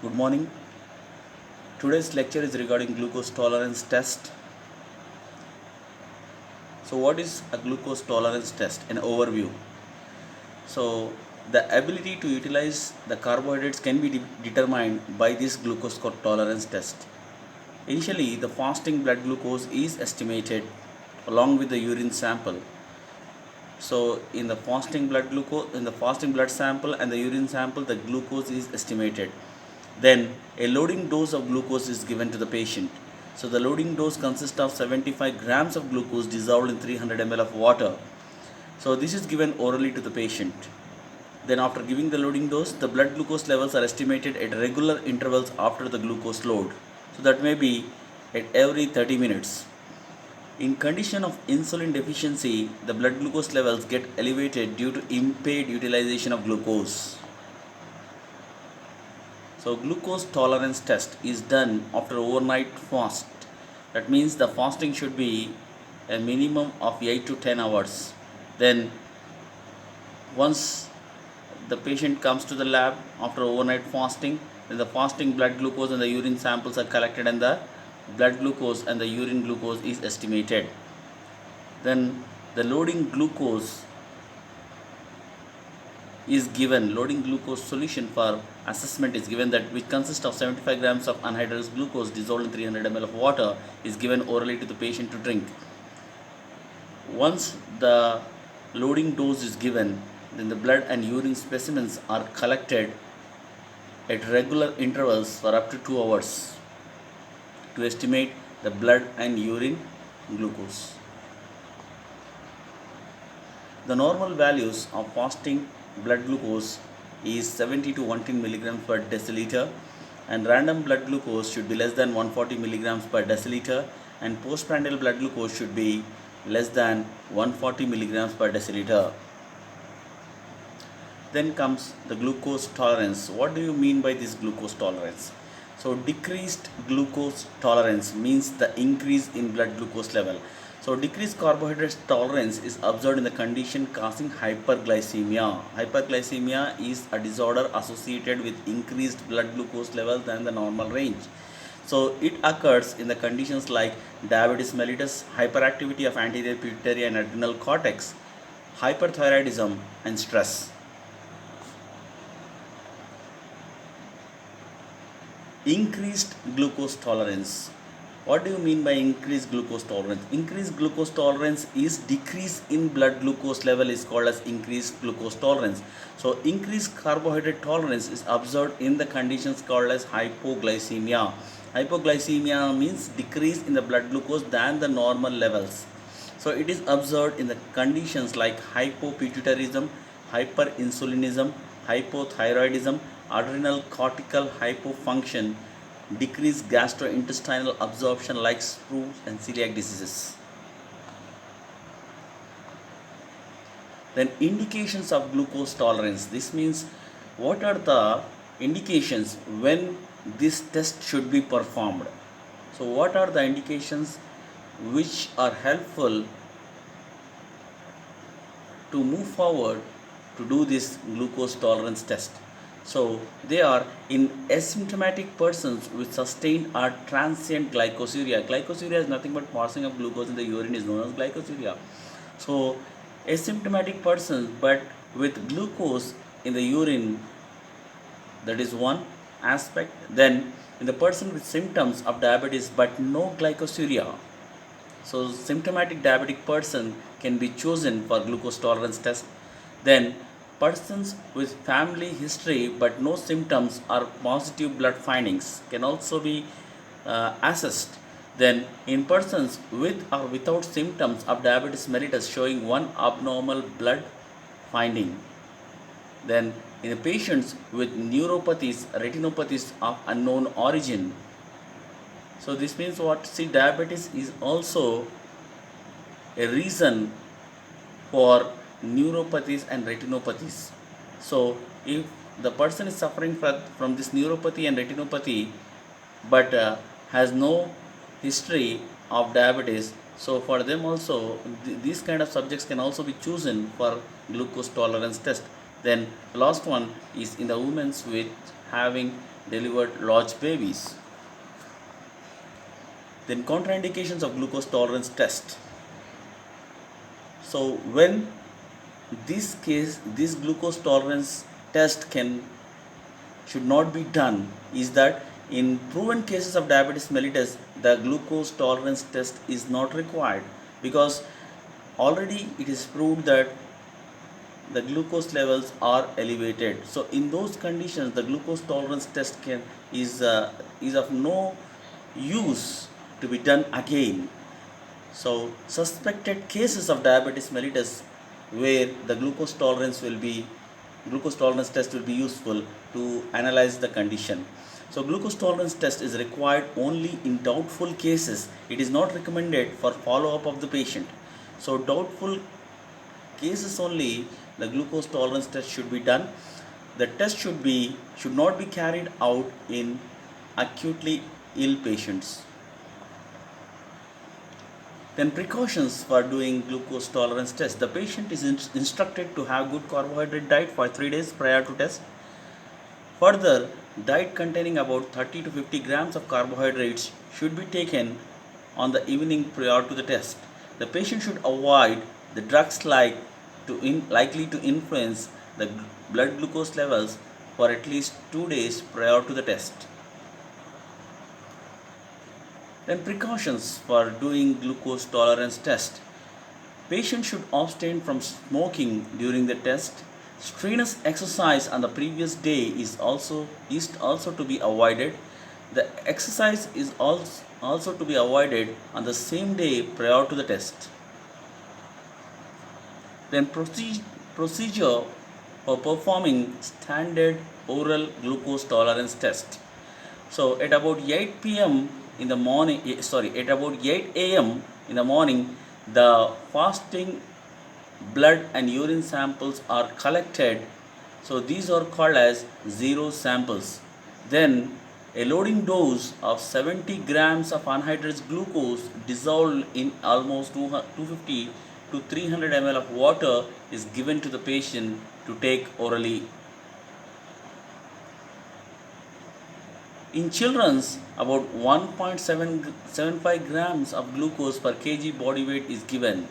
Good morning. Today's lecture is regarding glucose tolerance test. So, what is a glucose tolerance test? An overview. So, the ability to utilize the carbohydrates can be determined by this glucose tolerance test. Initially, the fasting blood glucose is estimated along with the urine sample. So, in the fasting blood sample and the urine sample, the glucose is estimated. Then, a loading dose of glucose is given to the patient. So, the loading dose consists of 75 grams of glucose dissolved in 300 ml of water. So, this is given orally to the patient. Then, after giving the loading dose, the blood glucose levels are estimated at regular intervals after the glucose load. So, that may be at every 30 minutes. In condition of insulin deficiency, the blood glucose levels get elevated due to impaired utilization of glucose. So glucose tolerance test is done after overnight fast. That means the fasting should be a minimum of 8 to 10 hours. Then once the patient comes to the lab after overnight fasting, then the fasting blood glucose and the urine samples are collected and the blood glucose and the urine glucose is estimated. Then the loading glucose solution for assessment is given, that which consists of 75 grams of anhydrous glucose dissolved in 300 ml of water is given orally to the patient to drink. Once the loading dose is given, then the blood and urine specimens are collected at regular intervals for up to 2 hours to estimate the blood and urine glucose. The normal values of fasting blood glucose is 70 to 110 milligrams per deciliter, and random blood glucose should be less than 140 milligrams per deciliter, and postprandial blood glucose should be less than 140 milligrams per deciliter. Then comes the glucose tolerance. What do you mean by this glucose tolerance? So decreased glucose tolerance means the increase in blood glucose level. So decreased carbohydrate tolerance is observed in the condition causing hyperglycemia. Hyperglycemia is a disorder associated with increased blood glucose levels than the normal range. So it occurs in the conditions like diabetes mellitus, hyperactivity of anterior pituitary and adrenal cortex, hyperthyroidism, and stress. Increased glucose tolerance. What do you mean by increased glucose tolerance? Increased glucose tolerance is decrease in blood glucose level is called as increased glucose tolerance. So increased carbohydrate tolerance is observed in the conditions called as hypoglycemia. Hypoglycemia means decrease in the blood glucose than the normal levels. So it is observed in the conditions like hypopituitarism, hyperinsulinism, hypothyroidism, adrenal cortical hypofunction, decreased gastrointestinal absorption like sprue and celiac diseases. Then indications of glucose tolerance. This means what are the indications when this test should be performed. So what are the indications which are helpful to move forward to do this glucose tolerance test? So they are in asymptomatic persons with sustained or transient glycosuria. Glycosuria is nothing but passing of glucose in the urine is known as glycosuria. So asymptomatic persons but with glucose in the urine, that is one aspect. Then in the person with symptoms of diabetes but no glycosuria, so symptomatic diabetic person can be chosen for glucose tolerance test. Then persons with family history but no symptoms or positive blood findings can also be assessed. Then in persons with or without symptoms of diabetes mellitus showing one abnormal blood finding. Then in the patients with neuropathies, retinopathies of unknown origin. So this means what? See, diabetes is also a reason for neuropathies and retinopathies. So if the person is suffering from this neuropathy and retinopathy but has no history of diabetes, so for them also these kind of subjects can also be chosen for glucose tolerance test. Then last one is in the women with having delivered large babies. Then contraindications of glucose tolerance test. So when this glucose tolerance test should not be done is that in proven cases of diabetes mellitus, the glucose tolerance test is not required, because already it is proved that the glucose levels are elevated. So in those conditions, the glucose tolerance test is of no use to be done again. So suspected cases of diabetes mellitus where the glucose tolerance test will be useful to analyze the condition. So glucose tolerance test is required only in doubtful cases. It is not recommended for follow-up of the patient. So doubtful cases only the glucose tolerance test should be done. The test should not be carried out in acutely ill patients. Then precautions for doing glucose tolerance test. The patient is instructed to have good carbohydrate diet for 3 days prior to test. Further, diet containing about 30 to 50 grams of carbohydrates should be taken on the evening prior to the test. The patient should avoid the drugs likely to influence the blood glucose levels for at least 2 days prior to the test. Then precautions for doing glucose tolerance test. Patient should abstain from smoking during the test. Strenuous exercise on the previous day is also to be avoided. The exercise is also to be avoided on the same day prior to the test. Then procedure for performing standard oral glucose tolerance test. So at about 8 p.m. in the morning, at about 8 a.m. in the morning, the fasting blood and urine samples are collected. So these are called as zero samples. Then a loading dose of 70 grams of anhydrous glucose dissolved in almost 250 to 300 ml of water is given to the patient to take orally. In children, about 1.75 grams of glucose per kg body weight is given.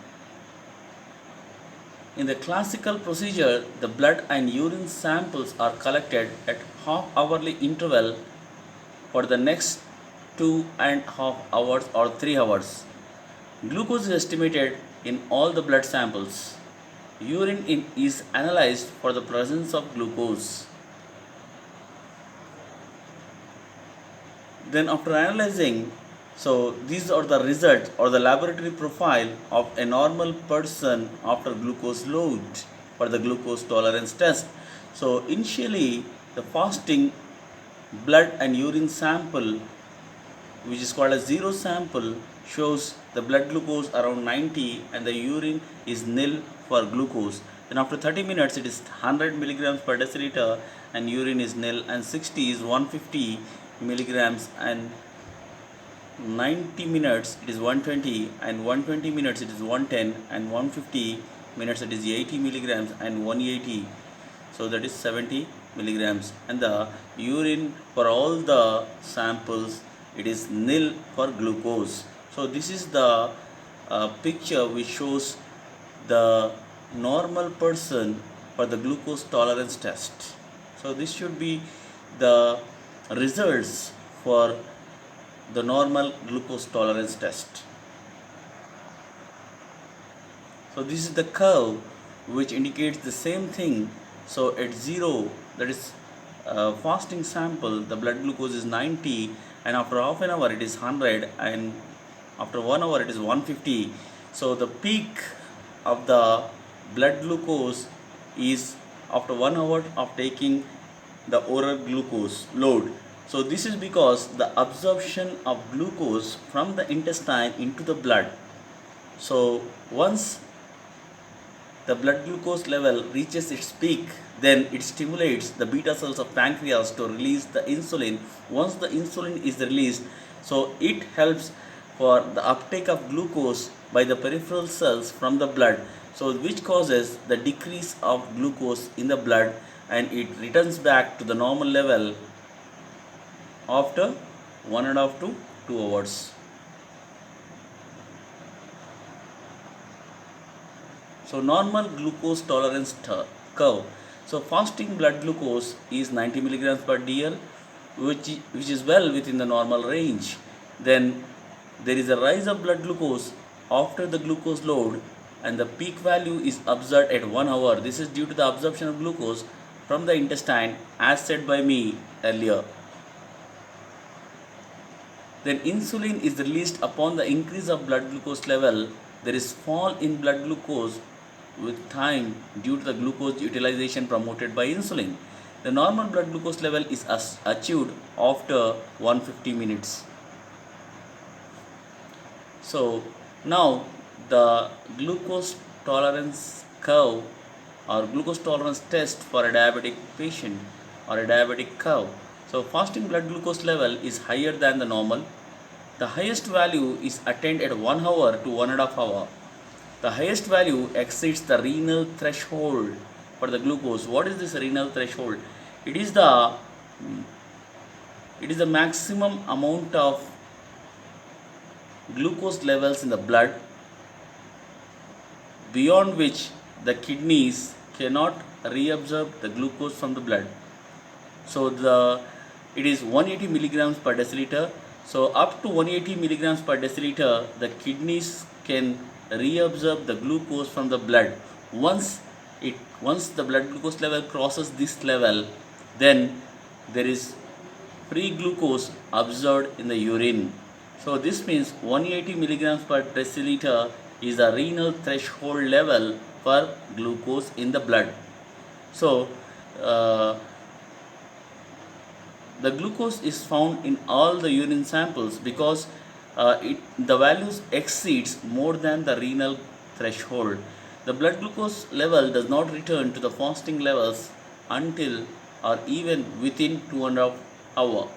In the classical procedure, the blood and urine samples are collected at half-hourly interval for the next 2.5 hours or 3 hours. Glucose is estimated in all the blood samples. Urine is analyzed for the presence of glucose. Then after analyzing, so these are the results or the laboratory profile of a normal person after glucose load for the glucose tolerance test. So initially the fasting blood and urine sample, which is called a zero sample, shows the blood glucose around 90 and the urine is nil for glucose. Then after 30 minutes it is 100 milligrams per deciliter and urine is nil, and 60 is 150 milligrams, and 90 minutes it is 120, and 120 minutes it is 110, and 150 minutes it is 80 milligrams, and 180, so that is 70 milligrams. And the urine for all the samples, it is nil for glucose. So this is the picture which shows the normal person for the glucose tolerance test. So this should be the results for the normal glucose tolerance test. So this is the curve which indicates the same thing. So at 0, that is fasting sample, the blood glucose is 90, and after half an hour it is 100, and after 1 hour it is 150. So the peak of the blood glucose is after 1 hour of taking the oral glucose load. So this is because the absorption of glucose from the intestine into the blood. So once the blood glucose level reaches its peak, then it stimulates the beta cells of pancreas to release the insulin. Once the insulin is released, so it helps for the uptake of glucose by the peripheral cells from the blood, so which causes the decrease of glucose in the blood, and it returns back to the normal level after 1.5 to 2 hours. So normal glucose tolerance curve. So fasting blood glucose is 90 milligrams per dl, which is well within the normal range. Then there is a rise of blood glucose after the glucose load, and the peak value is observed at 1 hour. This is due to the absorption of glucose from the intestine, as said by me earlier. Then insulin is released upon the increase of blood glucose level. There is fall in blood glucose with time due to the glucose utilization promoted by insulin. The normal blood glucose level is achieved after 150 minutes. So now the glucose tolerance curve or glucose tolerance test for a diabetic patient or a diabetic curve. So fasting blood glucose level is higher than the normal. The highest value is attained at 1 hour to 1.5 hour. The highest value exceeds the renal threshold for the glucose. What is this renal threshold? It is the maximum amount of glucose levels in the blood beyond which the kidneys cannot reabsorb the glucose from the blood. So it is 180 milligrams per deciliter. So up to 180 milligrams per deciliter, the kidneys can reabsorb the glucose from the blood. Once the blood glucose level crosses this level, then there is free glucose absorbed in the urine. So this means 180 milligrams per deciliter is the renal threshold level for glucose in the blood. So the glucose is found in all the urine samples because the values exceeds more than the renal threshold. The blood glucose level does not return to the fasting levels until or even within 2.5 hours.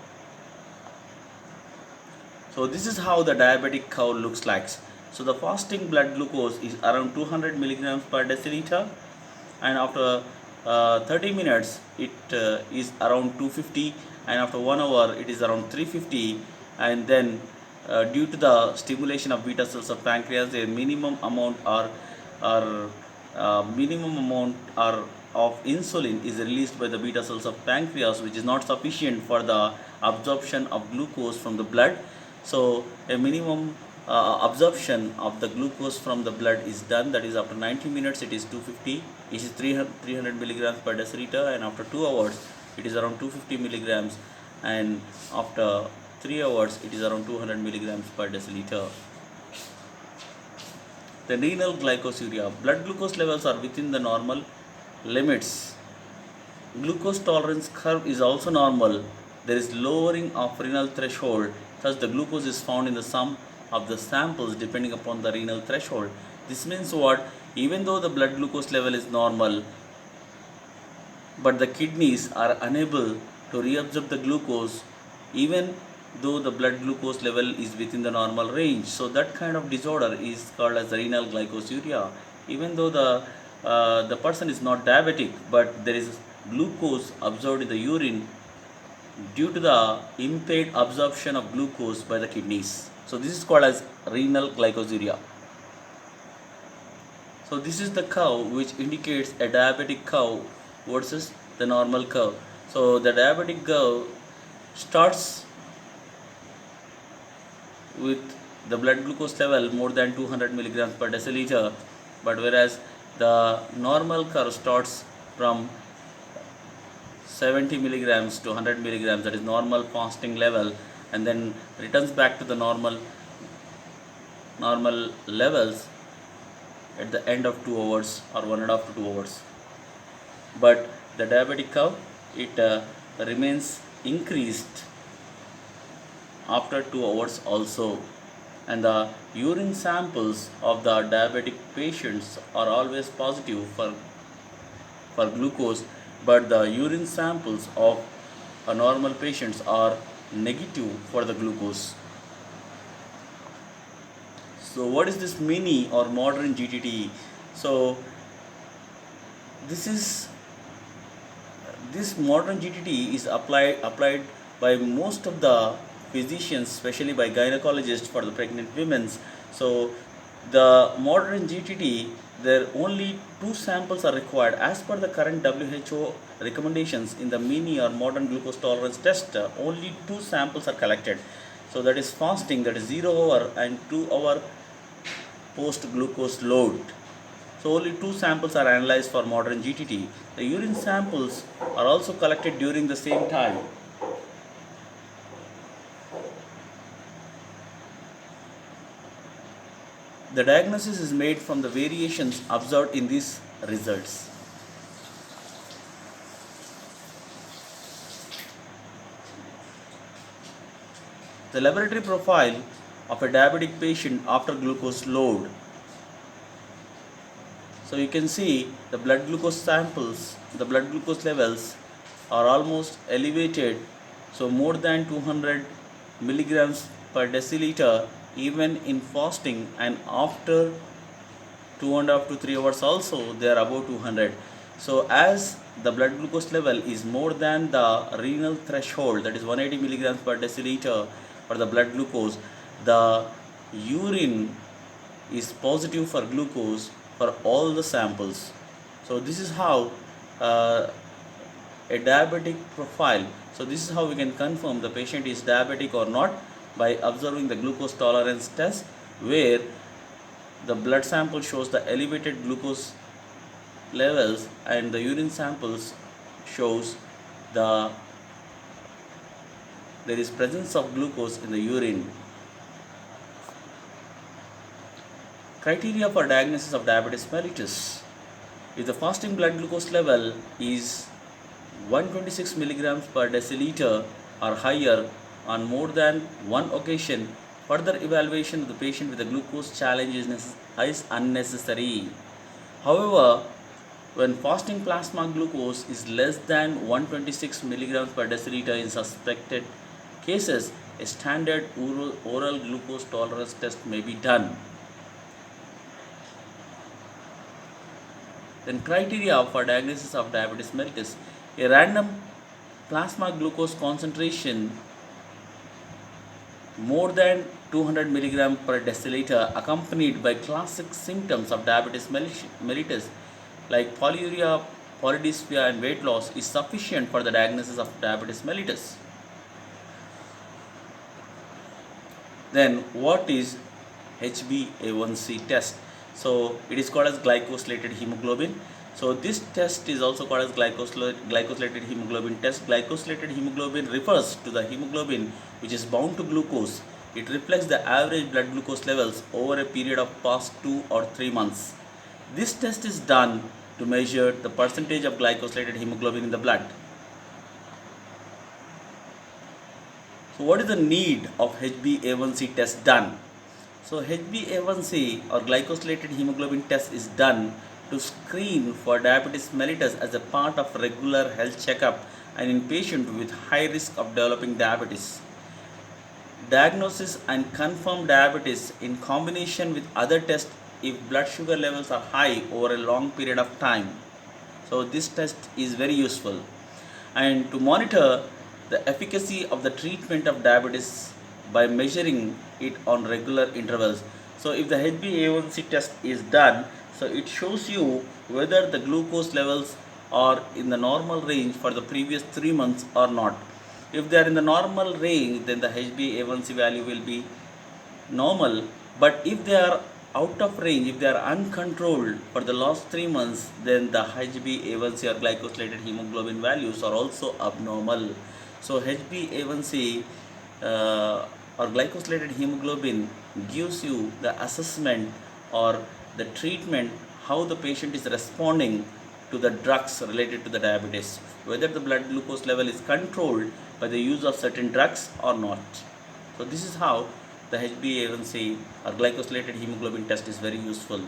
So this is how the diabetic curve looks like. So the fasting blood glucose is around 200 milligrams per deciliter, and after 30 minutes it is around 250, and after 1 hour it is around 350, and then due to the stimulation of beta cells of pancreas, a minimum amount of insulin is released by the beta cells of pancreas, which is not sufficient for the absorption of glucose from the blood. So a minimum absorption of the glucose from the blood is done, that is after 90 minutes it is 250, it is 300 milligrams per deciliter, and after 2 hours it is around 250 milligrams, and after 3 hours it is around 200 milligrams per deciliter. The renal glycosuria. Blood glucose levels are within the normal limits. Glucose tolerance curve is also normal. There is lowering of renal threshold, thus the glucose is found in the sum of the samples depending upon the renal threshold. This means what? Even though the blood glucose level is normal, but the kidneys are unable to reabsorb the glucose even though the blood glucose level is within the normal range. So that kind of disorder is called as renal glycosuria. Even though the person is not diabetic, but there is glucose absorbed in the urine due to the impaired absorption of glucose by the kidneys. So this is called as renal glycosuria. So this is the curve which indicates a diabetic curve versus the normal curve. So the diabetic curve starts with the blood glucose level more than 200 milligrams per deciliter, but whereas the normal curve starts from 70 milligrams to 100 milligrams, that is normal fasting level, and then returns back to the normal levels at the end of 2 hours or 1.5 to 2 hours. But the diabetic curve, it remains increased after 2 hours also, and the urine samples of the diabetic patients are always positive for glucose, but the urine samples of a normal patients are negative for the glucose. So what is this mini or modern GTT? So this modern GTT is applied by most of the physicians, especially by gynecologists for the pregnant women. So the modern GTT, there only two samples are required as per the current WHO recommendations. In the mini or modern glucose tolerance test, only two samples are collected. So that is fasting, that is 0 hour and 2 hour post glucose load. So only two samples are analyzed for modern GTT. The urine samples are also collected during the same time. The diagnosis is made from the variations observed in these results. The laboratory profile of a diabetic patient after glucose load. So you can see the blood glucose samples, the blood glucose levels are almost elevated, so more than 200 milligrams per deciliter even in fasting, and after 2.5 to 3 hours also they are above 200. So as the blood glucose level is more than the renal threshold, that is 180 milligrams per deciliter for the blood glucose, the urine is positive for glucose for all the samples. So this is how a diabetic profile. So this is how we can confirm the patient is diabetic or not, by observing the glucose tolerance test, where the blood sample shows the elevated glucose levels and the urine samples shows there is presence of glucose in the urine. Criteria for diagnosis of diabetes mellitus. If the fasting blood glucose level is 126 milligrams per deciliter or higher on more than one occasion, further evaluation of the patient with a glucose challenge is unnecessary. However, when fasting plasma glucose is less than 126 milligrams per deciliter in suspected cases, a standard oral glucose tolerance test may be done. Then criteria for diagnosis of diabetes mellitus. A random plasma glucose concentration more than 200 milligram per deciliter accompanied by classic symptoms of diabetes mellitus like polyuria, polydipsia and weight loss is sufficient for the diagnosis of diabetes mellitus. Then what is HbA1c test? So it is called as glycosylated hemoglobin. So this test is also called as glycosylated hemoglobin test. Glycosylated hemoglobin refers to the hemoglobin which is bound to glucose. It reflects the average blood glucose levels over a period of past 2 or 3 months. This test is done to measure the percentage of glycosylated hemoglobin in the blood. So what is the need of HbA1c test done? So HbA1c or glycosylated hemoglobin test is done to screen for diabetes mellitus as a part of regular health checkup and in patients with high risk of developing diabetes. Diagnosis and confirm diabetes in combination with other tests if blood sugar levels are high over a long period of time. So this test is very useful. And to monitor the efficacy of the treatment of diabetes by measuring it on regular intervals. So if the HbA1c test is done, so it shows you whether the glucose levels are in the normal range for the previous 3 months or not. If they are in the normal range, then the HbA1c value will be normal. But if they are out of range, if they are uncontrolled for the last 3 months, then the HbA1c or glycosylated hemoglobin values are also abnormal. So HbA1c or glycosylated hemoglobin gives you the assessment or the treatment, how the patient is responding to the drugs related to the diabetes, whether the blood glucose level is controlled by the use of certain drugs or not. So this is how the HbA1c or glycosylated hemoglobin test is very useful.